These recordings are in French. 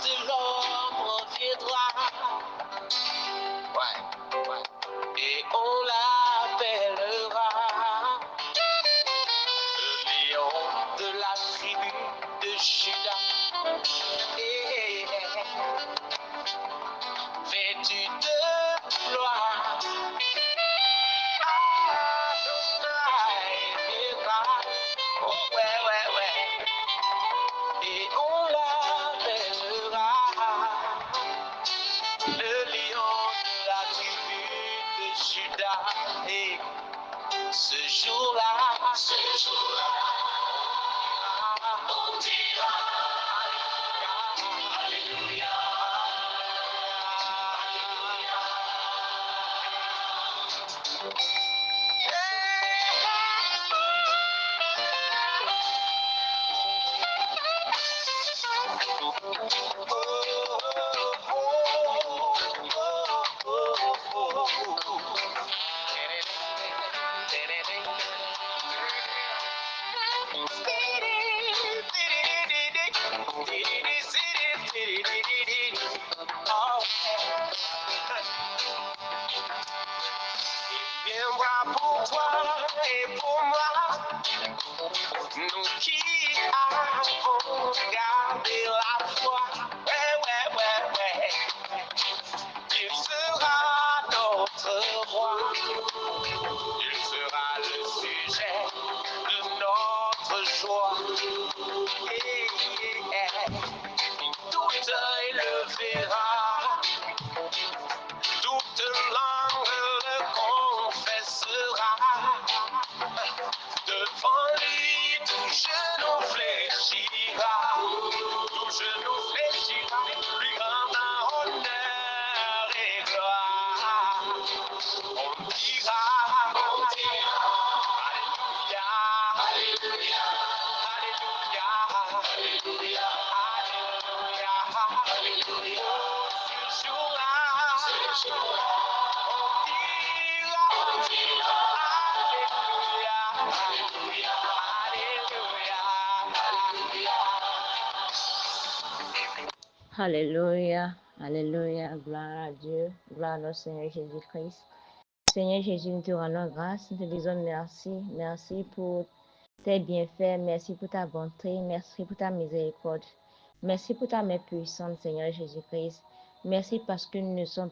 de l'homme reviendra. Ouais. Et on l'appellera le lion de la tribu de Juda. Vêtu de gloire, Adonai viendra. Oh, ouais. Et on l'appellera le lion de la tribu de Juda. Et ce jour-là, on dira Alléluia, Alléluia. Il viendra pour toi et pour moi, nous qui avons gardé la foi. Ouais. Il sera notre roi. Il sera le sujet de notre joie. Tout œil le verra, toute langue le confessera. Devant lui, tout genou fléchira. Tout genou fléchira. Lui grand honneur et gloire. On dira Alléluia, Alléluia, Alléluia, Alléluia, Alléluia. Ce jour-là, on dira Alléluia, Alléluia, Alléluia, gloire à Dieu, gloire à notre Seigneur Jésus-Christ. Seigneur Jésus, nous te rendons grâce, nous te disons merci pour tes bienfaits, merci pour ta bonté, merci pour ta miséricorde, merci pour ta main puissante, Seigneur Jésus-Christ. Merci parce que nous ne sommes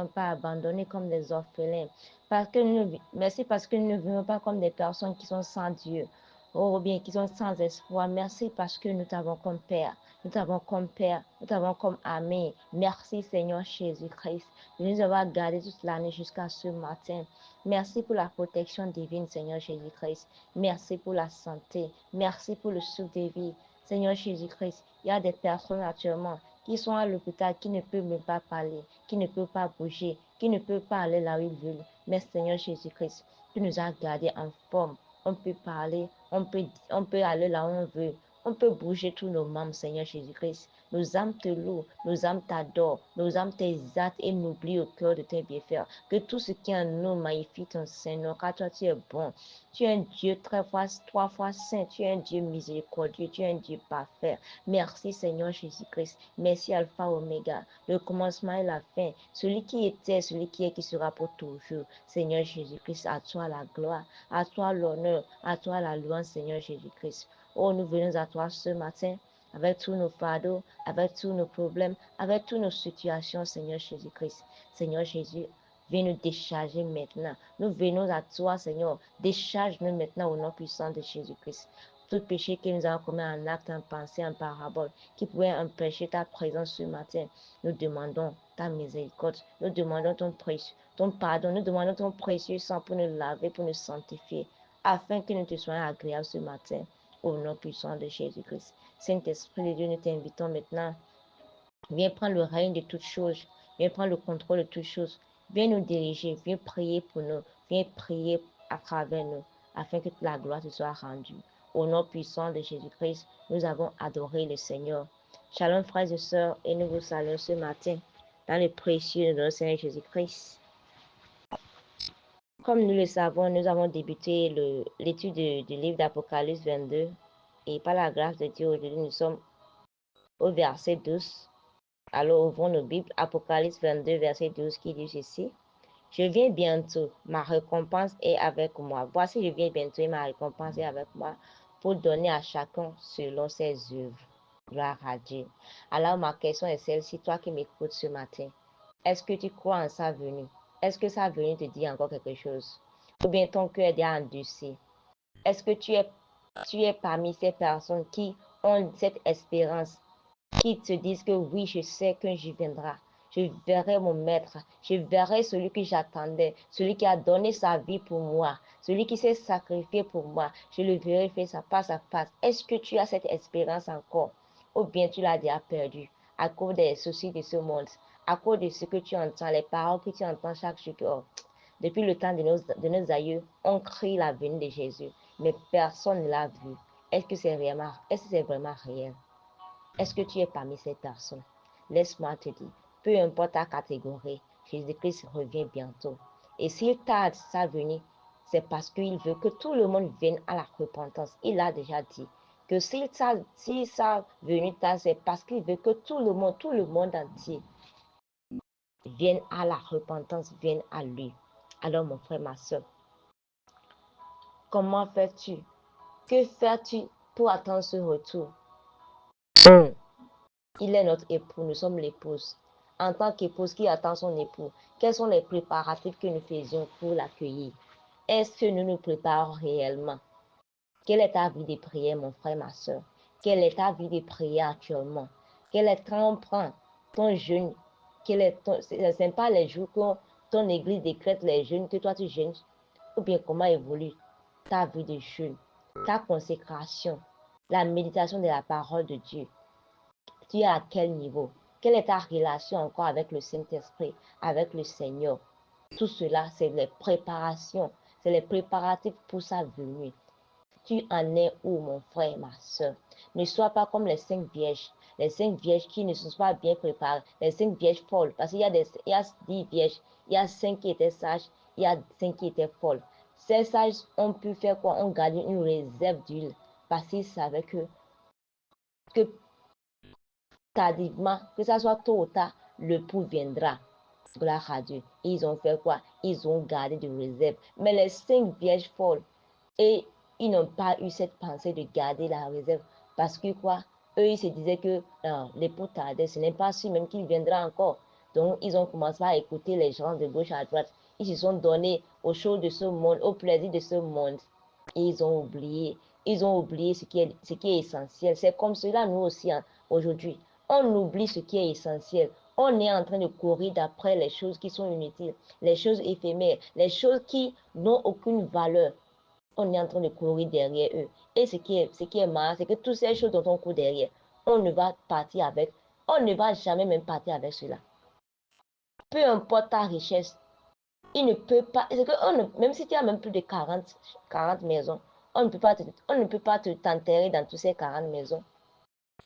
pas abandonnés comme des orphelins. Merci parce que nous ne vivons pas comme des personnes qui sont sans Dieu. Oh bien, qui sont sans espoir. Merci parce que nous t'avons comme Père. Nous t'avons comme Père. Nous t'avons comme ami. Merci Seigneur Jésus-Christ de nous avoir gardés toute l'année jusqu'à ce matin. Merci pour la protection divine, Seigneur Jésus-Christ. Merci pour la santé. Merci pour le souffle de vie. Seigneur Jésus-Christ, il y a des personnes actuellement qui sont à l'hôpital, qui ne peuvent même pas parler, qui ne peuvent pas bouger, qui ne peuvent pas aller là où ils veulent. Mais Seigneur Jésus-Christ, tu nous as gardés en forme. On peut parler, on peut aller là où on veut. On peut bouger tous nos membres, Seigneur Jésus-Christ. Nos âmes te louent, nos âmes t'adorent, nos âmes t'exaltent et n'oublient au cœur de tes bienfaits. Que tout ce qui est en nous magnifie ton Seigneur, car toi tu es bon. Tu es un Dieu trois fois saint, tu es un Dieu miséricordieux, tu es un Dieu parfait. Merci Seigneur Jésus-Christ. Merci Alpha Oméga, le commencement et la fin. Celui qui était, celui qui est, qui sera pour toujours. Seigneur Jésus-Christ, à toi la gloire, à toi l'honneur, à toi la louange, Seigneur Jésus-Christ. Oh, nous venons à toi ce matin avec tous nos fardeaux, avec tous nos problèmes, avec toutes nos situations, Seigneur Jésus-Christ. Seigneur Jésus, viens nous décharger maintenant. Nous venons à toi, Seigneur. Décharge-nous maintenant au nom puissant de Jésus-Christ. Tout péché que nous avons commis en acte, en pensée, en parabole, qui pouvait empêcher ta présence ce matin, nous demandons ta miséricorde. Nous demandons ton pardon. Nous demandons ton précieux sang pour nous laver, pour nous sanctifier, afin que nous te soyons agréables ce matin. Au nom puissant de Jésus-Christ. Saint-Esprit de Dieu, nous t'invitons maintenant. Viens prendre le règne de toutes choses. Viens prendre le contrôle de toutes choses. Viens nous diriger. Viens prier pour nous. Viens prier à travers nous, afin que la gloire te soit rendue. Au nom puissant de Jésus-Christ, nous avons adoré le Seigneur. Shalom, frères et sœurs, et nous vous saluons ce matin dans le précieux de notre Seigneur Jésus-Christ. Comme nous le savons, nous avons débuté l'étude du livre d'Apocalypse 22 et par la grâce de Dieu, aujourd'hui nous sommes au verset 12. Alors ouvrons nos Bibles, Apocalypse 22, verset 12 qui dit ceci. Je viens bientôt, ma récompense est avec moi. Voici, je viens bientôt et ma récompense est avec moi pour donner à chacun selon ses œuvres. Gloire à Dieu. Alors ma question est celle-ci, toi qui m'écoutes ce matin, est-ce que tu crois en sa venue? Est-ce que sa venue te dit encore quelque chose? Ou bien ton cœur est déjà endurci? Est-ce que tu es parmi ces personnes qui ont cette espérance, qui te disent que oui, je sais qu'un jour viendra. Je verrai mon maître, je verrai celui que j'attendais, celui qui a donné sa vie pour moi, celui qui s'est sacrifié pour moi. Je le verrai faire ça face à face. Est-ce que tu as cette espérance encore? Ou bien tu l'as déjà perdu à cause des soucis de ce monde, à cause de ce que tu entends, les paroles que tu entends chaque jour. Oh, depuis le temps de nos aïeux, on crie la venue de Jésus, mais personne ne l'a vu. Est-ce que c'est vraiment réel? Est-ce que tu es parmi ces personnes? Laisse-moi te dire, peu importe ta catégorie, Jésus-Christ revient bientôt. Et s'il tarde sa venue, c'est parce qu'il veut que tout le monde vienne à la repentance. Il a déjà dit que si sa venue tarde, c'est parce qu'il veut que tout le monde entier, vienne à la repentance, vienne à lui. Alors mon frère, ma soeur, comment fais-tu? Que fais-tu pour attendre ce retour? Il est notre époux, nous sommes l'épouse. En tant qu'épouse qui attend son époux, quels sont les préparatifs que nous faisions pour l'accueillir? Est-ce que nous nous préparons réellement? Quelle est ta vie de prière, mon frère, ma soeur? Quelle est ta vie de prière actuellement? Quel est quand on prend ton jeûne? Ce n'est pas les jours que ton église décrète les jeûnes que toi tu jeûnes? Ou bien comment évolue ta vie de jeûne, ta consécration, la méditation de la parole de Dieu? Tu es à quel niveau? Quelle est ta relation encore avec le Saint-Esprit, avec le Seigneur? Tout cela, c'est les préparations, c'est les préparatifs pour sa venue. Tu en es où, mon frère, ma soeur? Ne sois pas comme les cinq vierges qui ne sont pas bien préparées, les cinq vierges folles, parce qu'il y a 10 vierges, il y a 5 qui étaient sages, il y a 5 qui étaient folles. Ces sages ont pu faire quoi? On gardé une réserve d'huile, parce qu'ils savaient que tardivement, que ça soit tôt ou tard, le pouls viendra. Gloire à Dieu. Ils ont fait quoi? Ils ont gardé de réserve. Mais les 5 vierges folles, et ils n'ont pas eu cette pensée de garder la réserve. Parce que quoi? Eux, ils se disaient que l'époux tardait. Ce n'est pas sûr même qu'il viendra encore. Donc, ils ont commencé à écouter les gens de gauche à droite. Ils se sont donnés aux choses de ce monde, au plaisir de ce monde. Et ils ont oublié. Ils ont oublié ce qui est essentiel. C'est comme cela, nous aussi, hein, aujourd'hui. On oublie ce qui est essentiel. On est en train de courir d'après les choses qui sont inutiles, les choses éphémères, les choses qui n'ont aucune valeur. On est en train de courir derrière eux. Et ce qui est marrant, c'est que toutes ces choses dont on court derrière, on ne va partir avec, on ne va jamais même partir avec cela. Peu importe ta richesse, il ne peut pas, c'est que même si tu as même plus de 40 maisons, on ne peut pas t'enterrer dans toutes ces 40 maisons.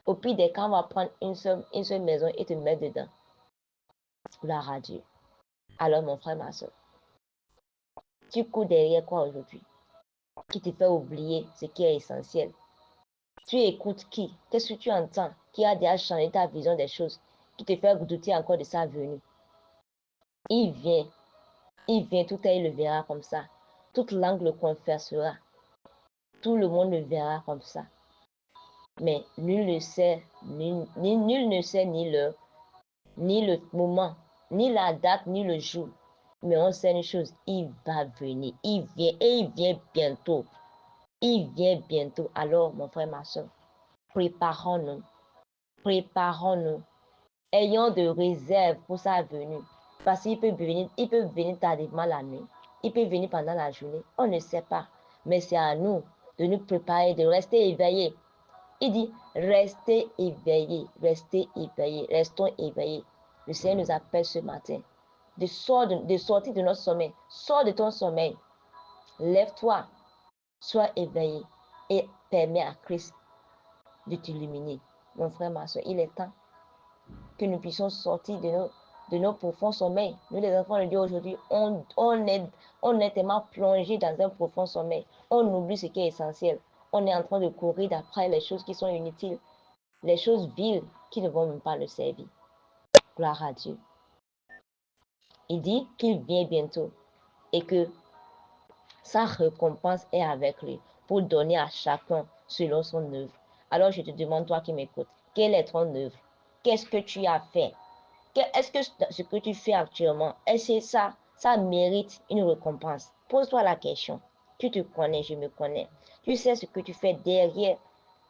Au pire des cas, on va prendre une seule maison et te mettre dedans. La radio. Alors, mon frère, ma soeur, tu cours derrière quoi aujourd'hui? Qui te fait oublier ce qui est essentiel? Tu écoutes qui? Qu'est-ce que tu entends? Qui a déjà changé ta vision des choses? Qui te fait douter encore de sa venue? Il vient, tout œil le verra comme ça. Toute langue le confessera. Tout le monde le verra comme ça. Mais nul ne sait, nul ne sait ni l'heure, ni le moment, ni la date, ni le jour. Mais on sait une chose, il va venir. Il vient et il vient bientôt. Il vient bientôt. Alors, mon frère, ma soeur, préparons-nous. Préparons-nous. Ayons de réserve pour sa venue. Parce qu'il peut venir tardivement la nuit. Il peut venir pendant la journée. On ne sait pas. Mais c'est à nous de nous préparer, de rester éveillés. Il dit, restez éveillés, restons éveillés. Le Seigneur nous appelle ce matin de sortir de notre sommeil. Sors de ton sommeil. Lève-toi, sois éveillé et permets à Christ de t'illuminer. Mon frère, ma soeur, il est temps que nous puissions sortir de nos profonds sommeils. Nous, les enfants de Dieu, aujourd'hui, on est tellement plongés dans un profond sommeil. On oublie ce qui est essentiel. On est en train de courir d'après les choses qui sont inutiles. les choses viles qui ne vont même pas le servir. Gloire à Dieu. Il dit qu'il vient bientôt et que sa récompense est avec lui pour donner à chacun selon son œuvre. Alors je te demande, toi qui m'écoutes, quelle est ton œuvre? Qu'est-ce que tu as fait? Est-ce que ce que tu fais actuellement, est-ce que ça mérite une récompense? Pose-toi la question. Tu te connais, je me connais. Tu sais ce que tu fais derrière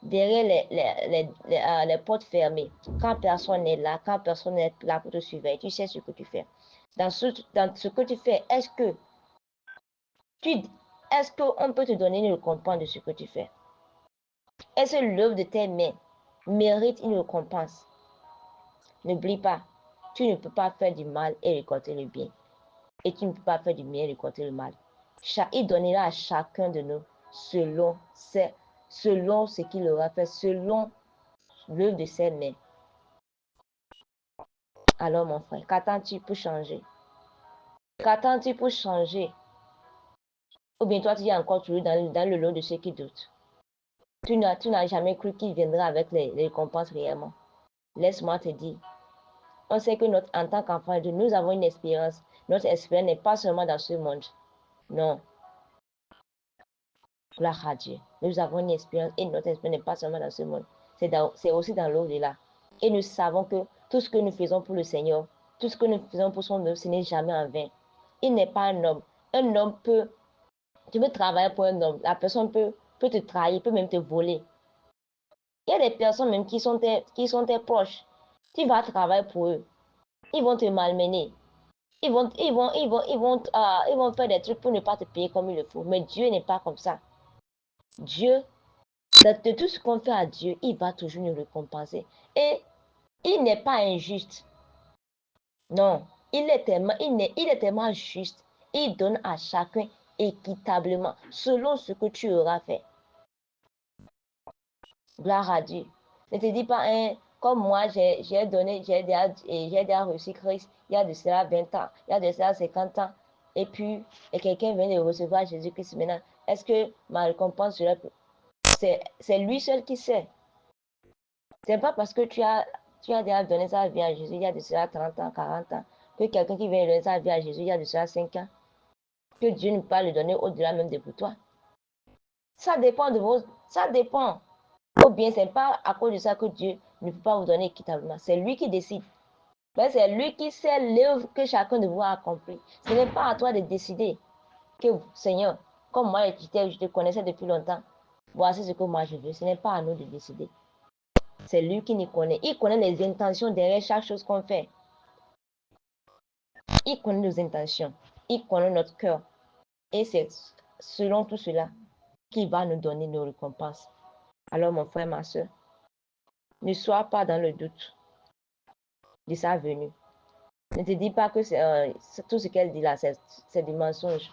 les portes fermées. Quand personne n'est là, quand personne n'est là pour te surveiller, tu sais ce que tu fais. Dans ce que tu fais, est-ce qu'on peut te donner une récompense de ce que tu fais? Est-ce que l'œuvre de tes mains mérite une récompense? N'oublie pas, tu ne peux pas faire du mal et récolter le bien. Et tu ne peux pas faire du bien et récolter le mal. Il donnera à chacun de nous selon ce qu'il aura fait, selon l'œuvre de ses mains. Alors mon frère, qu'attends-tu pour changer? Qu'attends-tu pour changer? Ou bien toi, tu es encore toujours dans le lot de ceux qui doutent. Tu n'as jamais cru qu'il viendra avec les récompenses réellement. Laisse-moi te dire, on sait que en tant qu'enfant de Dieu, nous avons une espérance. Notre espérance n'est pas seulement dans ce monde. Non. Gloire à Dieu. Nous avons une espérance et notre espérance n'est pas seulement dans ce monde. C'est aussi dans l'au-delà. Et nous savons que tout ce que nous faisons pour le Seigneur, tout ce que nous faisons pour son œuvre, ce n'est jamais en vain. Il n'est pas un homme. Un homme tu peux travailler pour un homme. La personne peut te trahir, peut même te voler. Il y a des personnes même qui sont tes proches. Tu vas travailler pour eux. Ils vont te malmener. Ils vont faire des trucs pour ne pas te payer comme il le faut. Mais Dieu n'est pas comme ça. Dieu, de tout ce qu'on fait à Dieu, il va toujours nous récompenser. Et il n'est pas injuste. Non, il est tellement juste. Il donne à chacun équitablement, selon ce que tu auras fait. Gloire à Dieu. Ne te dis pas, hein, comme moi, j'ai déjà reçu Christ, il y a de cela 20 ans, il y a de cela 50 ans, et puis quelqu'un vient de recevoir Jésus-Christ maintenant. Est-ce que ma récompense sera... C'est lui seul qui sait. C'est pas parce que tu as déjà donné sa vie à Jésus, il y a de cela 30 ans, 40 ans, que quelqu'un qui vient de donner sa vie à Jésus, il y a de cela 5 ans, que Dieu ne peut pas le donner au-delà même de pour toi. Ça dépend de vos... Ça dépend. Ou bien, ce n'est pas à cause de ça que Dieu ne peut pas vous donner équitablement. C'est lui qui décide. Mais c'est lui qui sait l'œuvre que chacun de vous a accomplie. Ce n'est pas à toi de décider que, Seigneur, comme moi, je te connaissais depuis longtemps, voici ce que moi je veux. Ce n'est pas à nous de décider. C'est lui qui nous connaît. Il connaît les intentions derrière chaque chose qu'on fait. Il connaît nos intentions. Il connaît notre cœur. Et c'est selon tout cela qu'il va nous donner nos récompenses. Alors, mon frère, ma soeur, ne sois pas dans le doute de sa venue. Ne te dis pas que tout ce qu'elle dit là, c'est du mensonge.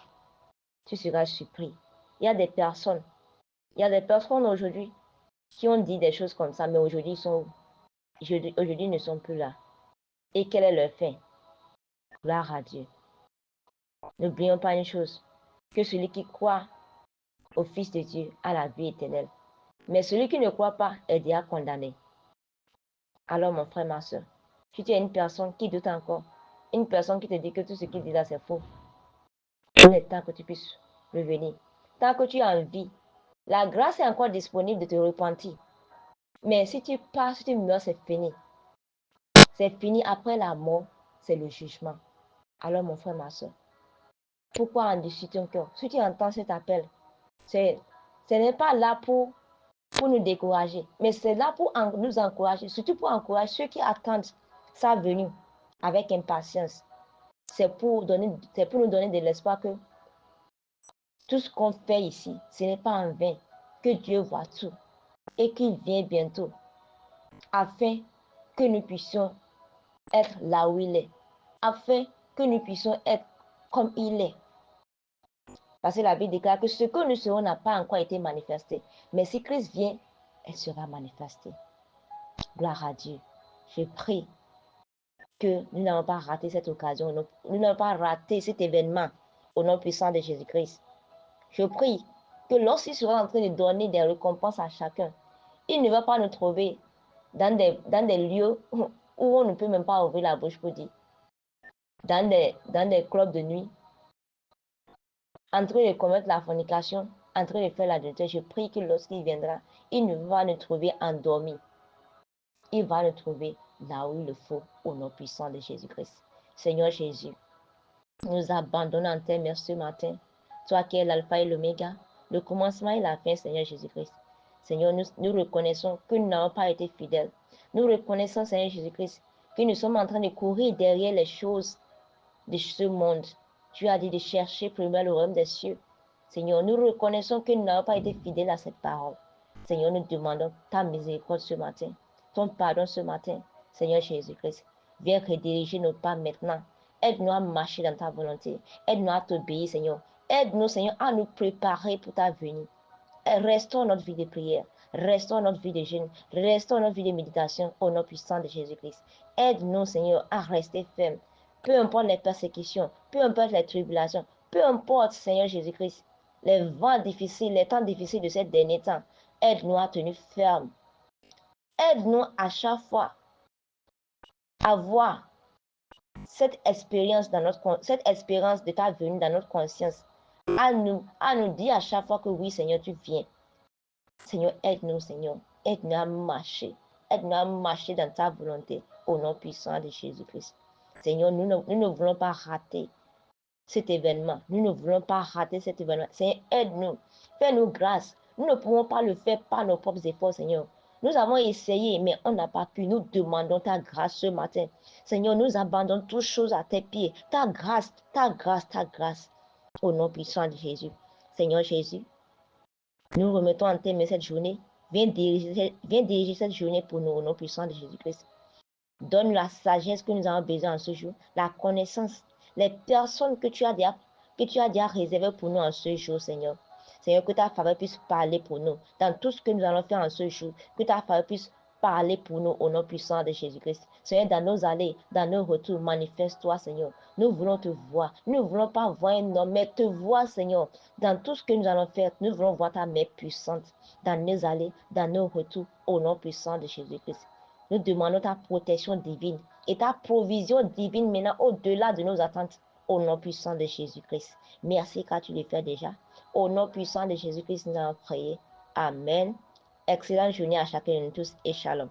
Tu seras surpris. Il y a des personnes aujourd'hui qui ont dit des choses comme ça, mais aujourd'hui, aujourd'hui, ils ne sont plus là. Et quel est leur fin? Gloire à Dieu. N'oublions pas une chose, que celui qui croit au Fils de Dieu a la vie éternelle. Mais celui qui ne croit pas est déjà condamné. Alors, mon frère, ma soeur, si tu es une personne qui doute encore, une personne qui te dit que tout ce qu'il dit là, c'est faux, il est temps que tu puisses revenir. Tant que tu as envie, la grâce est encore disponible de te repentir. Mais si tu pars, si tu meurs, c'est fini. C'est fini. Après la mort, c'est le jugement. Alors, mon frère, ma soeur, pourquoi endurcir ton cœur? Si tu entends cet appel, ce n'est pas là pour nous décourager, mais c'est là pour nous encourager, surtout pour encourager ceux qui attendent sa venue avec impatience. C'est pour nous donner de l'espoir que tout ce qu'on fait ici, ce n'est pas en vain, que Dieu voit tout et qu'il vient bientôt, afin que nous puissions être là où il est, afin que nous puissions être comme il est. Parce que la Bible déclare que ce que nous serons n'a pas encore été manifesté. Mais si Christ vient, elle sera manifestée. Gloire à Dieu. Je prie que nous n'avons pas raté cette occasion, nous n'avons pas raté cet événement au nom puissant de Jésus-Christ. Je prie que lorsqu'il sera en train de donner des récompenses à chacun, il ne va pas nous trouver dans des lieux où on ne peut même pas ouvrir la bouche pour dire, dans des clubs de nuit, en train de commettre la fornication, en train de faire l'adultère. Je prie que lorsqu'il viendra, il ne va nous trouver endormis. Il va nous trouver là où il le faut, au nom puissant de Jésus-Christ. Seigneur Jésus, nous abandonnons en tes mains ce matin. Toi qui es l'alpha et l'oméga, le commencement et la fin, Seigneur Jésus-Christ. Seigneur, nous reconnaissons que nous n'avons pas été fidèles. Nous reconnaissons, Seigneur Jésus-Christ, que nous sommes en train de courir derrière les choses de ce monde. Tu as dit de chercher premièrement le royaume des cieux. Seigneur, nous reconnaissons que nous n'avons pas été fidèles à cette parole. Seigneur, nous demandons ta miséricorde ce matin, ton pardon ce matin. Seigneur Jésus-Christ, viens rediriger nos pas maintenant. Aide-nous à marcher dans ta volonté. Aide-nous à t'obéir, Seigneur. Aide-nous, Seigneur, à nous préparer pour ta venue. Restons notre vie de prière. Restons notre vie de jeûne. Restons notre vie de méditation au nom puissant de Jésus-Christ. Aide-nous, Seigneur, à rester fermes. Peu importe les persécutions, peu importe les tribulations, peu importe, Seigneur Jésus-Christ, les vents difficiles, les temps difficiles de ces derniers temps. Aide-nous à tenir ferme. Aide-nous à chaque fois à voir cette espérance de ta venue dans notre conscience. À nous dire à chaque fois que oui, Seigneur, tu viens. Seigneur, aide-nous, Seigneur. Aide-nous à marcher. Aide-nous à marcher dans ta volonté au nom puissant de Jésus-Christ. Seigneur, nous ne voulons pas rater cet événement. Nous ne voulons pas rater cet événement. Seigneur, aide-nous. Fais-nous grâce. Nous ne pouvons pas le faire par nos propres efforts, Seigneur. Nous avons essayé, mais on n'a pas pu. Nous demandons ta grâce ce matin. Seigneur, nous abandonnons toutes choses à tes pieds. Ta grâce, ta grâce, ta grâce. Au nom puissant de Jésus. Seigneur Jésus, nous remettons en tes mains cette journée. Viens diriger cette journée pour nous au nom puissant de Jésus-Christ. Donne la sagesse que nous avons besoin en ce jour, la connaissance, les personnes que tu as déjà réservées pour nous en ce jour, Seigneur. Seigneur, que ta faveur puisse parler pour nous dans tout ce que nous allons faire en ce jour. Que ta faveur puisse parler pour nous au nom puissant de Jésus-Christ. Seigneur, dans nos allées, dans nos retours, manifeste-toi, Seigneur. Nous voulons te voir. Nous ne voulons pas voir un homme, mais te voir, Seigneur. Dans tout ce que nous allons faire, nous voulons voir ta main puissante dans nos allées, dans nos retours, au nom puissant de Jésus-Christ. Nous demandons ta protection divine et ta provision divine maintenant au-delà de nos attentes. Au nom puissant de Jésus-Christ. Merci car tu le fais déjà. Au nom puissant de Jésus-Christ, nous allons prier. Amen. Excellente journée à chacun de nous tous et shalom.